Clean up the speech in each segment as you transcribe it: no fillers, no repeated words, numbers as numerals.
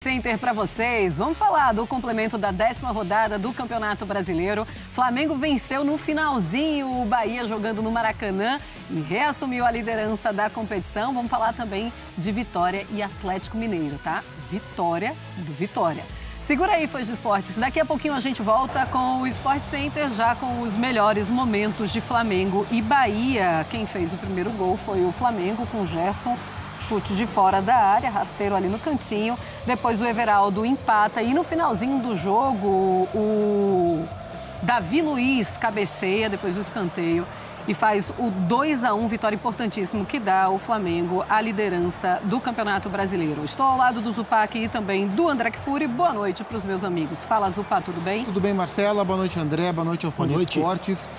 Center para vocês. Vamos falar do complemento da 10ª rodada do Campeonato Brasileiro. Flamengo venceu no finalzinho o Bahia jogando no Maracanã e reassumiu a liderança da competição. Vamos falar também de Vitória e Atlético Mineiro, tá? Vitória do Vitória. Segura aí, fãs de esportes. Daqui a pouquinho a gente volta com o Sport Center, já com os melhores momentos de Flamengo e Bahia. Quem fez o primeiro gol foi o Flamengo com o Gerson. Chute de fora da área, rasteiro ali no cantinho. Depois o Everaldo empata e no finalzinho do jogo o Davi Luiz cabeceia, depois o escanteio e faz o 2-1, vitória importantíssima que dá ao Flamengo a liderança do Campeonato Brasileiro. Estou ao lado do Zupac e também do André Kfouri. Boa noite para os meus amigos. Fala, Zupac, tudo bem? Tudo bem, Marcela. Boa noite, André. Boa noite ao Fã de Esportes.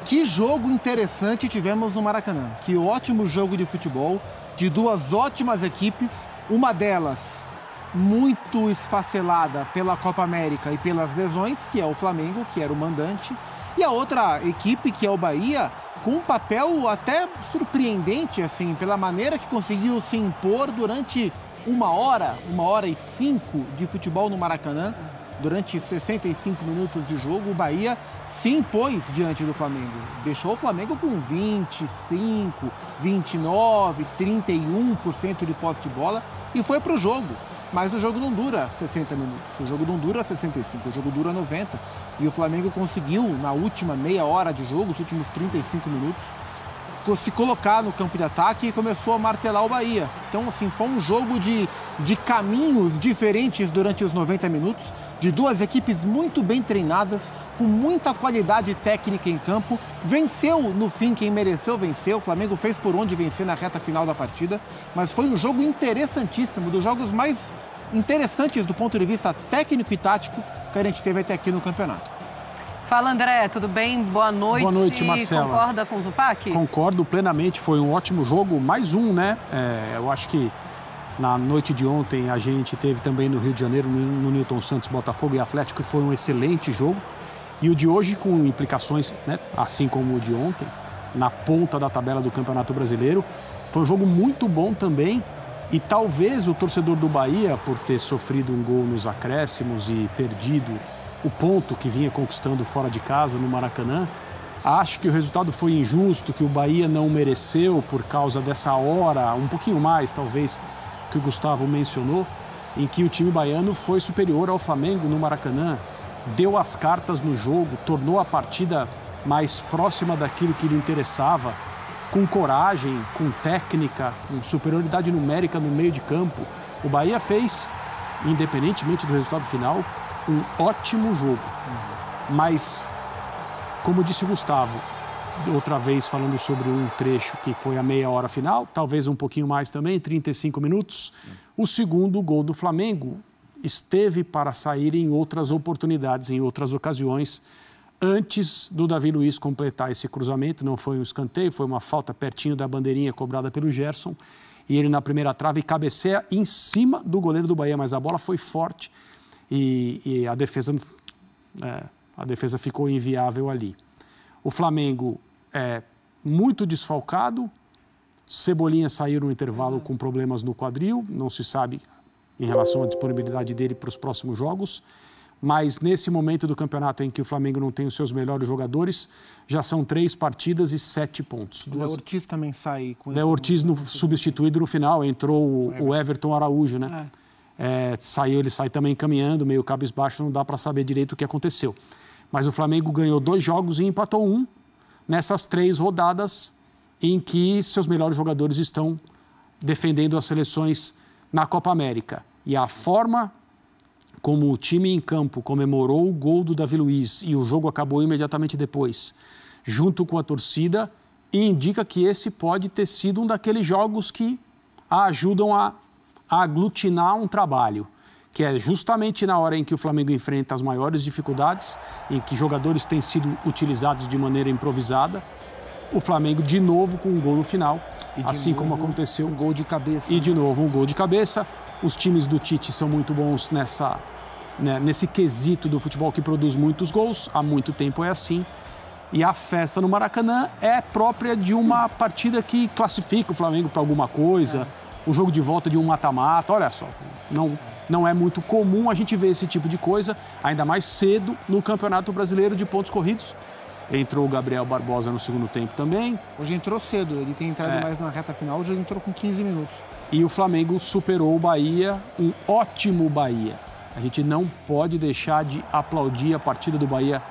Que jogo interessante tivemos no Maracanã. Que ótimo jogo de futebol, de duas ótimas equipes. Uma delas muito esfacelada pela Copa América e pelas lesões, que é o Flamengo, que era o mandante. E a outra equipe, que é o Bahia, com um papel até surpreendente, assim, pela maneira que conseguiu se impor durante uma hora e 5 de futebol no Maracanã. Durante 65 minutos de jogo, o Bahia se impôs diante do Flamengo. Deixou o Flamengo com 25, 29, 31% de posse de bola e foi para o jogo. Mas o jogo não dura 60 minutos, o jogo não dura 65, o jogo dura 90. E o Flamengo conseguiu, na última meia hora de jogo, os últimos 35 minutos, se colocar no campo de ataque e começou a martelar o Bahia. Então, assim, foi um jogo de caminhos diferentes durante os 90 minutos, de duas equipes muito bem treinadas, com muita qualidade técnica em campo. Venceu, no fim, quem mereceu vencer. O Flamengo fez por onde vencer na reta final da partida, mas foi um jogo interessantíssimo, dos jogos mais interessantes do ponto de vista técnico e tático que a gente teve até aqui no campeonato. Fala, André, tudo bem? Boa noite. Boa noite, Marcela. Concorda com o Zupac? Concordo plenamente, foi um ótimo jogo, mais um, né? Eu acho que na noite de ontem a gente teve também no Rio de Janeiro, no Newton Santos, Botafogo e Atlético, que foi um excelente jogo. E o de hoje com implicações, né, assim como o de ontem, na ponta da tabela do Campeonato Brasileiro. Foi um jogo muito bom também e talvez o torcedor do Bahia, por ter sofrido um gol nos acréscimos e perdido o ponto que vinha conquistando fora de casa no Maracanã, acho que o resultado foi injusto, que o Bahia não mereceu por causa dessa hora, um pouquinho mais talvez, que o Gustavo mencionou, em que o time baiano foi superior ao Flamengo no Maracanã, deu as cartas no jogo, tornou a partida mais próxima daquilo que lhe interessava, com coragem, com técnica, com superioridade numérica no meio de campo. O Bahia fez, independentemente do resultado final, um ótimo jogo, mas, como disse o Gustavo, outra vez falando sobre um trecho que foi a meia hora final, talvez um pouquinho mais também, 35 minutos, o segundo gol do Flamengo esteve para sair em outras oportunidades, em outras ocasiões, antes do Davi Luiz completar esse cruzamento. Não foi um escanteio, foi uma falta pertinho da bandeirinha cobrada pelo Gerson, e ele na primeira trave cabeceia em cima do goleiro do Bahia, mas a bola foi forte. E a defesa ficou inviável ali. O Flamengo é muito desfalcado. Cebolinha saiu no intervalo com problemas no quadril. Não se sabe em relação à disponibilidade dele para os próximos jogos. Mas nesse momento do campeonato em que o Flamengo não tem os seus melhores jogadores, já são 3 partidas e 7 pontos. O Léo Ortiz também sai. Léo Ortiz substituído no final. Entrou o Everton Araújo, né? Ele sai também caminhando, meio cabisbaixo, não dá para saber direito o que aconteceu. Mas o Flamengo ganhou 2 jogos e empatou 1 nessas 3 rodadas em que seus melhores jogadores estão defendendo as seleções na Copa América. E a forma como o time em campo comemorou o gol do Davi Luiz e o jogo acabou imediatamente depois, junto com a torcida, indica que esse pode ter sido um daqueles jogos que a ajudam a aglutinar um trabalho, que é justamente na hora em que o Flamengo enfrenta as maiores dificuldades, em que jogadores têm sido utilizados de maneira improvisada, o Flamengo de novo com um gol no final, assim como aconteceu. Um gol de cabeça. E de novo um gol de cabeça. Os times do Tite são muito bons nesse quesito do futebol que produz muitos gols, há muito tempo é assim. E a festa no Maracanã é própria de uma partida que classifica o Flamengo para alguma coisa. O jogo de volta de um mata-mata, olha só, Não é muito comum a gente ver esse tipo de coisa, ainda mais cedo no Campeonato Brasileiro de pontos corridos. Entrou o Gabriel Barbosa no segundo tempo também. Hoje entrou cedo, ele tem entrado mais na reta final, hoje ele entrou com 15 minutos. E o Flamengo superou o Bahia, um ótimo Bahia. A gente não pode deixar de aplaudir a partida do Bahia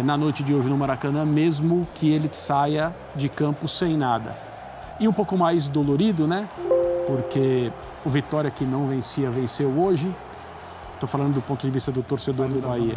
na noite de hoje no Maracanã, mesmo que ele saia de campo sem nada. E um pouco mais dolorido, né? Porque o Vitória, que não vencia, venceu hoje. Estou falando do ponto de vista do torcedor do Bahia.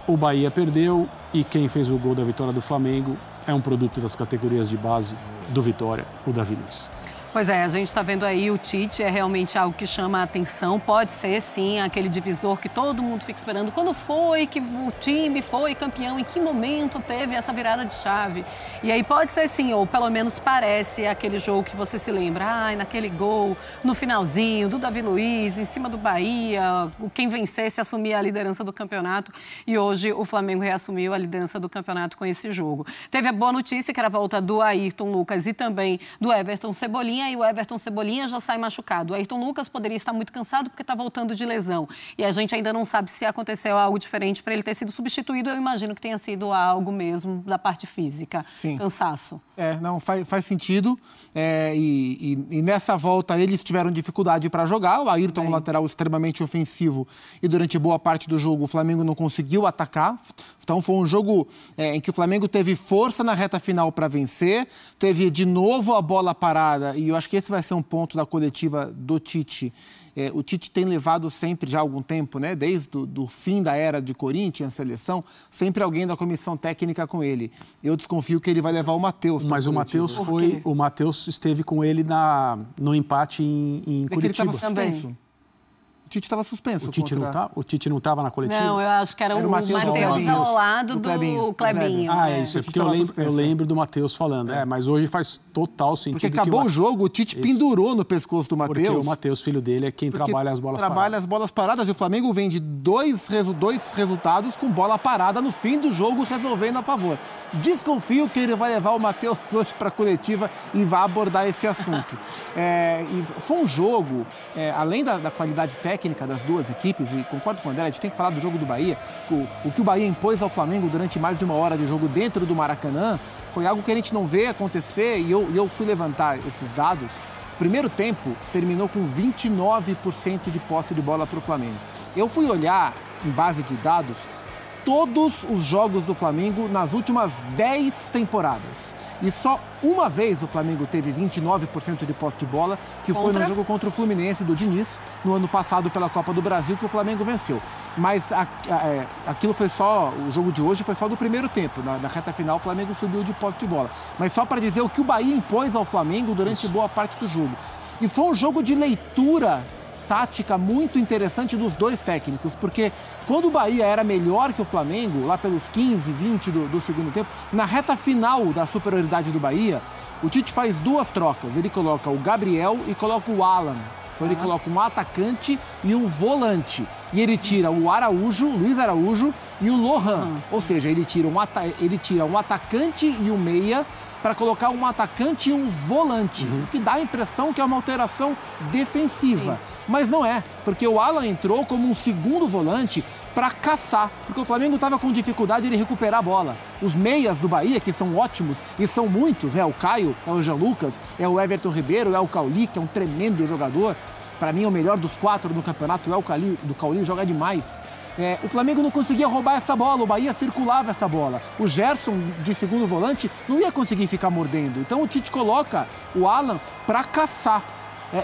O Bahia perdeu e quem fez o gol da vitória do Flamengo é um produto das categorias de base do Vitória, o Davi Luiz. Pois é, a gente está vendo aí o Tite, é realmente algo que chama a atenção. Pode ser, sim, aquele divisor que todo mundo fica esperando. Quando foi que o time foi campeão? Em que momento teve essa virada de chave? E aí pode ser, sim, ou pelo menos parece aquele jogo que você se lembra. Ai, naquele gol, no finalzinho, do Davi Luiz, em cima do Bahia. Quem vencesse assumia a liderança do campeonato. E hoje o Flamengo reassumiu a liderança do campeonato com esse jogo. Teve a boa notícia, que era a volta do Ayrton Lucas e também do Everton Cebolinha. E o Everton Cebolinha já sai machucado. O Ayrton Lucas poderia estar muito cansado porque está voltando de lesão. E a gente ainda não sabe se aconteceu algo diferente para ele ter sido substituído. Eu imagino que tenha sido algo mesmo da parte física. Sim. Cansaço. Não, faz sentido. E nessa volta eles tiveram dificuldade para jogar. O Ayrton, um lateral extremamente ofensivo. E durante boa parte do jogo o Flamengo não conseguiu atacar. Então foi um jogo em que o Flamengo teve força na reta final para vencer. Teve de novo a bola parada. E eu acho que esse vai ser um ponto da coletiva do Tite. O Tite tem levado sempre, já há algum tempo, né, desde o fim da era de Corinthians, seleção, sempre alguém da comissão técnica com ele. Eu desconfio que ele vai levar o Matheus. Mas o Matheus esteve com ele no empate em Curitiba. Que ele estava suspenso. O Tite estava suspenso. O Tite não estava na coletiva? Não, eu acho que era o Matheus ao lado do Clebinho. É isso, porque eu lembro do Matheus falando. Mas hoje faz total sentido. Porque acabou o jogo, o Tite pendurou no pescoço do Matheus. Porque o Matheus, filho dele, é quem trabalha as bolas paradas. Trabalha as bolas paradas. E o Flamengo vem de dois resultados com bola parada no fim do jogo, resolvendo a favor. Desconfio que ele vai levar o Matheus hoje para a coletiva e vai abordar esse assunto. E foi um jogo, além da qualidade técnica das duas equipes, e concordo com o André, a gente tem que falar do jogo do Bahia. O que o Bahia impôs ao Flamengo durante mais de uma hora de jogo dentro do Maracanã foi algo que a gente não vê acontecer, e eu fui levantar esses dados. O primeiro tempo terminou com 29% de posse de bola para o Flamengo. Eu fui olhar, em base de dados, todos os jogos do Flamengo nas últimas 10 temporadas. E só uma vez o Flamengo teve 29% de posse de bola, que foi no jogo contra o Fluminense do Diniz, no ano passado pela Copa do Brasil, que o Flamengo venceu. Mas aquilo foi só, o jogo de hoje foi só do primeiro tempo. Na reta final o Flamengo subiu de posse de bola. Mas só para dizer o que o Bahia impôs ao Flamengo durante boa parte do jogo. E foi um jogo de leitura tática muito interessante dos dois técnicos, porque quando o Bahia era melhor que o Flamengo, lá pelos 15, 20 do segundo tempo, na reta final da superioridade do Bahia, o Tite faz duas trocas. Ele coloca o Gabriel e coloca o Alan. Então ele coloca um atacante e um volante. E ele tira o Luiz Araújo e o Lohan. Ou seja, ele tira um atacante e um meia para colocar um atacante e um volante. O que dá a impressão que é uma alteração defensiva. Sim. Mas não é, porque o Alan entrou como um segundo volante para caçar, porque o Flamengo estava com dificuldade de recuperar a bola. Os meias do Bahia, que são ótimos, e são muitos, o Caio, é o Jean Lucas, é o Everton Ribeiro, é o Cauli, que é um tremendo jogador. Para mim, o melhor dos 4 no campeonato é o Cauli, joga demais. O Flamengo não conseguia roubar essa bola, o Bahia circulava essa bola. O Gerson, de segundo volante, não ia conseguir ficar mordendo. Então o Tite coloca o Alan para caçar.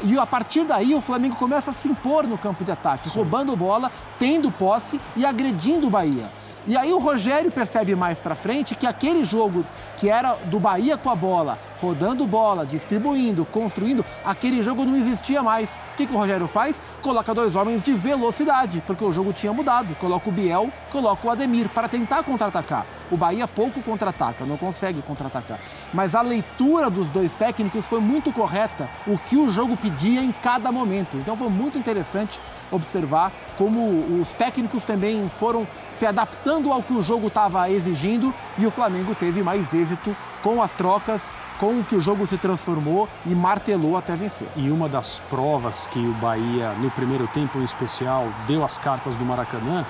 E a partir daí o Flamengo começa a se impor no campo de ataque, roubando bola, tendo posse e agredindo o Bahia. E aí o Rogério percebe mais pra frente que aquele jogo que era do Bahia com a bola, rodando bola, distribuindo, construindo, aquele jogo não existia mais. O que o Rogério faz? Coloca 2 homens de velocidade, porque o jogo tinha mudado. Coloca o Biel, coloca o Ademir para tentar contra-atacar. O Bahia pouco contra-ataca, não consegue contra-atacar. Mas a leitura dos dois técnicos foi muito correta, o que o jogo pedia em cada momento. Então foi muito interessante observar como os técnicos também foram se adaptando ao que o jogo estava exigindo e o Flamengo teve mais êxito com as trocas, com o que o jogo se transformou e martelou até vencer. E uma das provas que o Bahia, no primeiro tempo em especial, deu as cartas do Maracanã